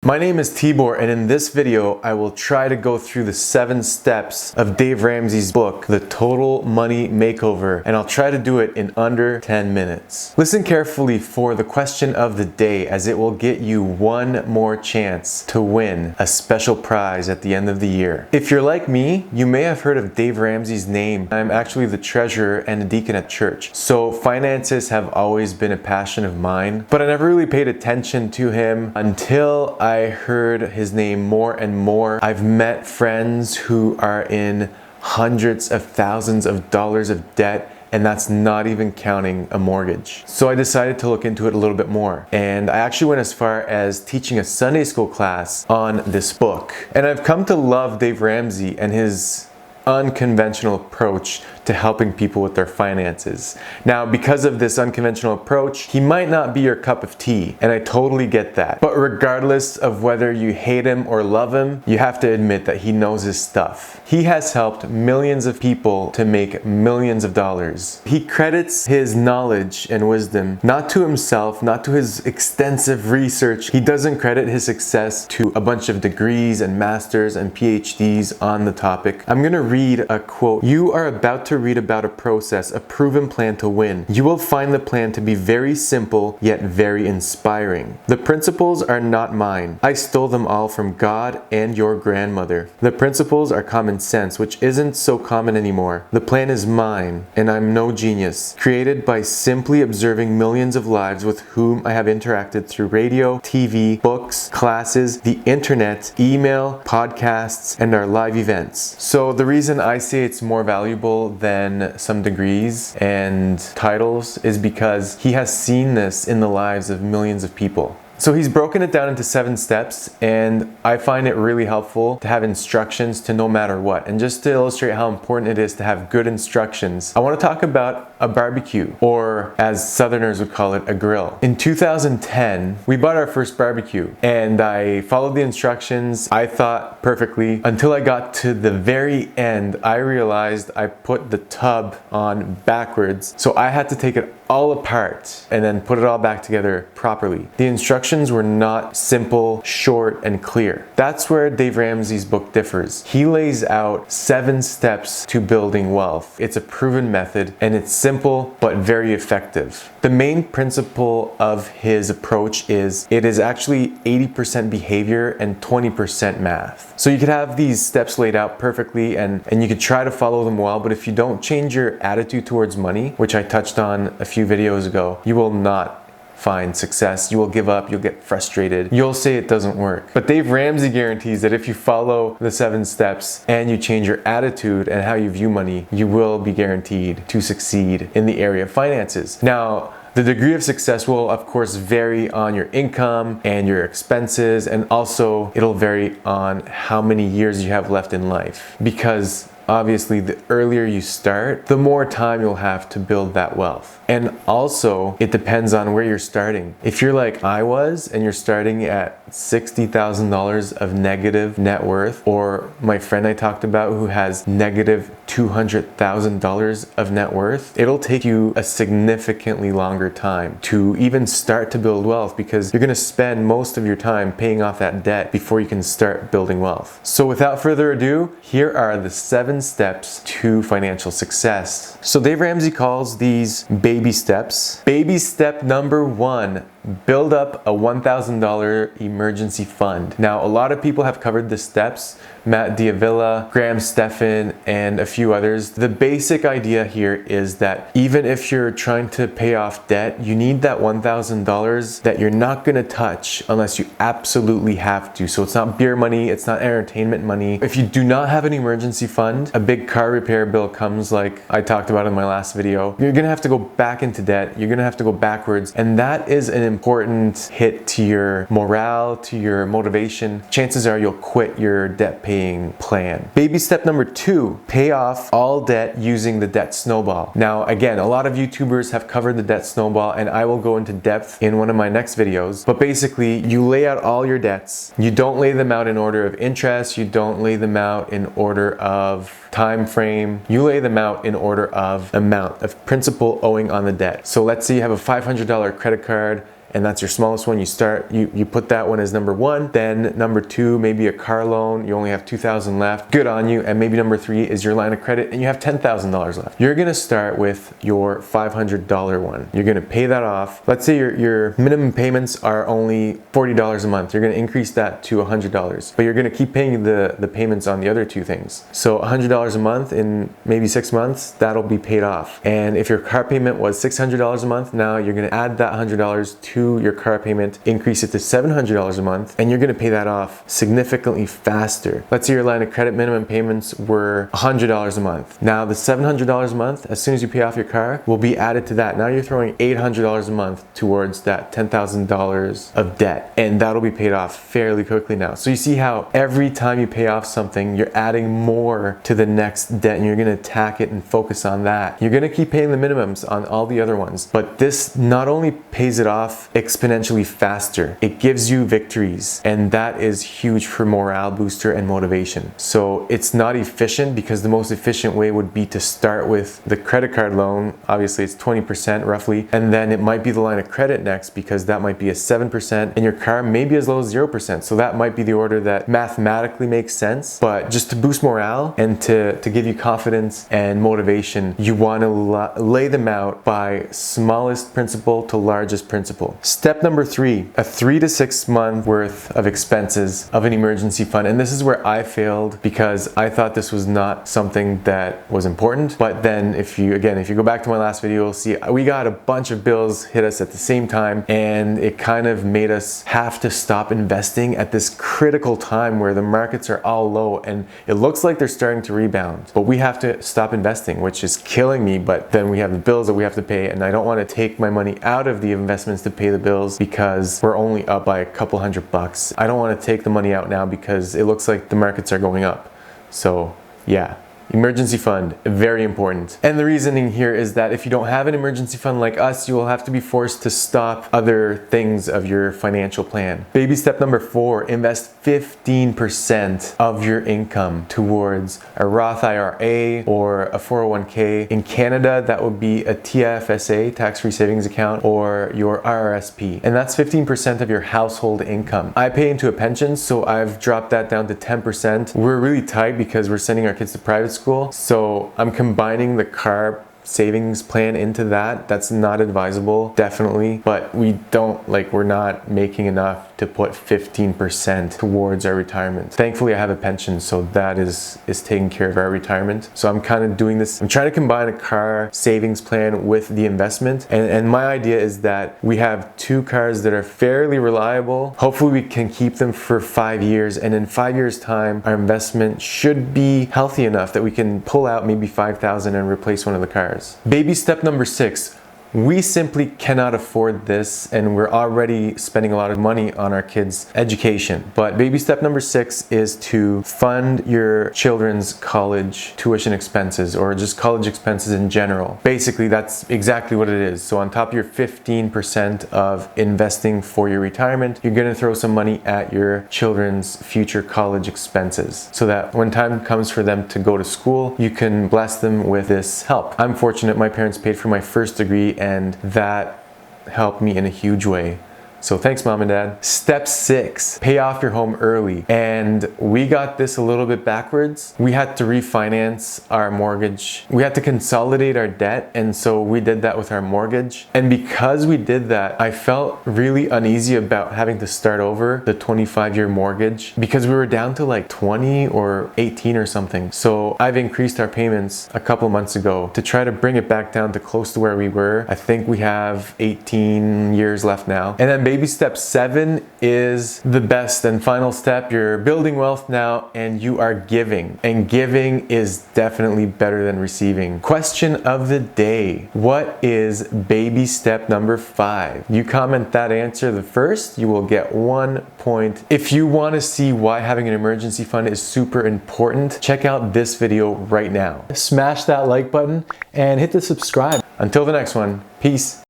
My name is Tibor, and in this video, I will try to go through the 7 steps of Dave Ramsey's book, The Total Money Makeover, and I'll try to do it in under 10 minutes. Listen carefully for the question of the day, as it will get you one more chance to win a special prize at the end of the year. If you're like me, you may have heard of Dave Ramsey's name. I'm actually the treasurer and a deacon at church, so finances have always been a passion of mine, but I never really paid attention to him until I heard his name more and more. I've met friends who are in hundreds of thousands of dollars of debt, and that's not even counting a mortgage. So I decided to look into it a little bit more. And I actually went as far as teaching a Sunday school class on this book. And I've come to love Dave Ramsey and his unconventional approach to helping people with their finances. Now, because of this unconventional approach, he might not be your cup of tea, and I totally get that. But regardless of whether you hate him or love him, you have to admit that he knows his stuff. He has helped millions of people to make millions of dollars. He credits his knowledge and wisdom not to himself, not to his extensive research. He doesn't credit his success to a bunch of degrees and masters and PhDs on the topic. I'm gonna read a quote. "You are about to read about a process, a proven plan to win. You will find the plan to be very simple, yet very inspiring. The principles are not mine. I stole them all from God and your grandmother. The principles are common sense, which isn't so common anymore. The plan is mine, and I'm no genius. Created by simply observing millions of lives with whom I have interacted through radio, TV, books, classes, the internet, email, podcasts, and our live events." So the reason I say it's more valuable than some degrees and titles is because he has seen this in the lives of millions of people. So he's broken it down into 7 steps, and I find it really helpful to have instructions to no matter what. And just to illustrate how important it is to have good instructions, I want to talk about a barbecue, or as Southerners would call it, a grill. In 2010, we bought our first barbecue, and I followed the instructions, I thought perfectly, until I got to the very end. I realized I put the tub on backwards, so I had to take it all apart and then put it all back together properly. The instructions were not simple, short, and clear. That's where Dave Ramsey's book differs. He lays out 7 steps to building wealth. It's a proven method, and it's simple but very effective. The main principle of his approach is it is actually 80% behavior and 20% math. So you could have these steps laid out perfectly, and you could try to follow them well, but if you don't change your attitude towards money, which I touched on a few videos ago, you will not find success. You will give up, you'll get frustrated, you'll say it doesn't work. But Dave Ramsey guarantees that if you follow the 7 steps and you change your attitude and how you view money, you will be guaranteed to succeed in the area of finances. Now, the degree of success will of course vary on your income and your expenses, and also it'll vary on how many years you have left in life, because obviously, the earlier you start, the more time you'll have to build that wealth. And also, it depends on where you're starting. If you're like I was, and you're starting at $60,000 of negative net worth, or my friend I talked about who has negative $200,000 of net worth, it'll take you a significantly longer time to even start to build wealth, because you're gonna spend most of your time paying off that debt before you can start building wealth. So without further ado, here are the 7 steps to financial success. So Dave Ramsey calls these baby steps. Baby step number 1, build up a $1,000 emergency fund. Now, a lot of people have covered the steps, Matt Diavilla, Graham Stephan, and a few others. The basic idea here is that even if you're trying to pay off debt, you need that $1,000 that you're not gonna touch unless you absolutely have to. So it's not beer money, it's not entertainment money. If you do not have an emergency fund, a big car repair bill comes, like I talked about in my last video, you're gonna have to go back into debt, you're gonna have to go backwards, and that is an important hit to your morale, to your motivation. Chances are you'll quit your debt paying plan. Baby step number 2, pay off all debt using the debt snowball. Now, again, a lot of YouTubers have covered the debt snowball, and I will go into depth in one of my next videos. But basically, you lay out all your debts. You don't lay them out in order of interest. You don't lay them out in order of time frame. You lay them out in order of amount of principal owing on the debt. So let's say you have a $500 credit card and that's your smallest one. You put that one as number 1. Then number 2, maybe a car loan, you only have $2,000 left, good on you. And maybe number 3 is your line of credit and you have $10,000 left. You're gonna start with your $500 one. You're gonna pay that off. Let's say your minimum payments are only $40 a month. You're gonna increase that to $100, but you're gonna keep paying the payments on the other 2 things. So $100 a month in maybe 6 months, that'll be paid off. And if your car payment was $600 a month, now you're gonna add that $100 to your car payment, increase it to $700 a month, and you're gonna pay that off significantly faster. Let's say your line of credit minimum payments were $100 a month. Now the $700 a month, as soon as you pay off your car, will be added to that. Now you're throwing $800 a month towards that $10,000 of debt, and that'll be paid off fairly quickly now. So you see how every time you pay off something, you're adding more to the next debt, and you're gonna attack it and focus on that. You're gonna keep paying the minimums on all the other ones, but this not only pays it off exponentially faster, it gives you victories, and that is huge for morale booster and motivation. So it's not efficient, because the most efficient way would be to start with the credit card loan. Obviously it's 20% roughly, and then it might be the line of credit next, because that might be a 7%, and your car may be as low as 0%. So that might be the order that mathematically makes sense, but just to boost morale and to give you confidence and motivation, you want to lay them out by smallest principal to largest principal. Step number 3, a 3 to 6 month worth of expenses of an emergency fund. And this is where I failed, because I thought this was not something that was important. But then if you go back to my last video, you'll see we got a bunch of bills hit us at the same time, and it kind of made us have to stop investing at this critical time where the markets are all low and it looks like they're starting to rebound, but we have to stop investing, which is killing me. But then we have the bills that we have to pay, and I don't want to take my money out of the investments to pay the bills because we're only up by a couple $100. I don't want to take the money out now because it looks like the markets are going up. So yeah, emergency fund, very important. And the reasoning here is that if you don't have an emergency fund like us, you will have to be forced to stop other things of your financial plan. Baby step number 4, invest 15% of your income towards a Roth IRA or a 401k. In Canada, that would be a TFSA, tax-free savings account, or your RRSP. And that's 15% of your household income. I pay into a pension, so I've dropped that down to 10%. We're really tight because we're sending our kids to private school, so I'm combining the car savings plan into that. That's not advisable, definitely, but we're not making enough to put 15% towards our retirement. Thankfully, I have a pension, so that is taking care of our retirement. So I'm kind of doing this. I'm trying to combine a car savings plan with the investment, and my idea is that we have 2 cars that are fairly reliable. Hopefully we can keep them for 5 years, and in 5 years time, our investment should be healthy enough that we can pull out maybe $5,000 and replace one of the cars. Baby step number 6. We simply cannot afford this, and we're already spending a lot of money on our kids' education. But baby step number 6 is to fund your children's college tuition expenses, or just college expenses in general. Basically, that's exactly what it is. So on top of your 15% of investing for your retirement, you're gonna throw some money at your children's future college expenses, so that when time comes for them to go to school, you can bless them with this help. I'm fortunate, my parents paid for my first degree, and that helped me in a huge way. So thanks, Mom and Dad. Step 6, pay off your home early. And we got this a little bit backwards. We had to refinance our mortgage. We had to consolidate our debt, and so we did that with our mortgage. And because we did that, I felt really uneasy about having to start over the 25-year mortgage, because we were down to like 20 or 18 or something. So I've increased our payments a couple months ago to try to bring it back down to close to where we were. I think we have 18 years left now. And then baby step 7 is the best and final step. You're building wealth now, and you are giving. And giving is definitely better than receiving. Question of the day. What is baby step number 5? You comment that answer the first, you will get 1 point. If you want to see why having an emergency fund is super important, check out this video right now. Smash that like button and hit the subscribe. Until the next one, peace.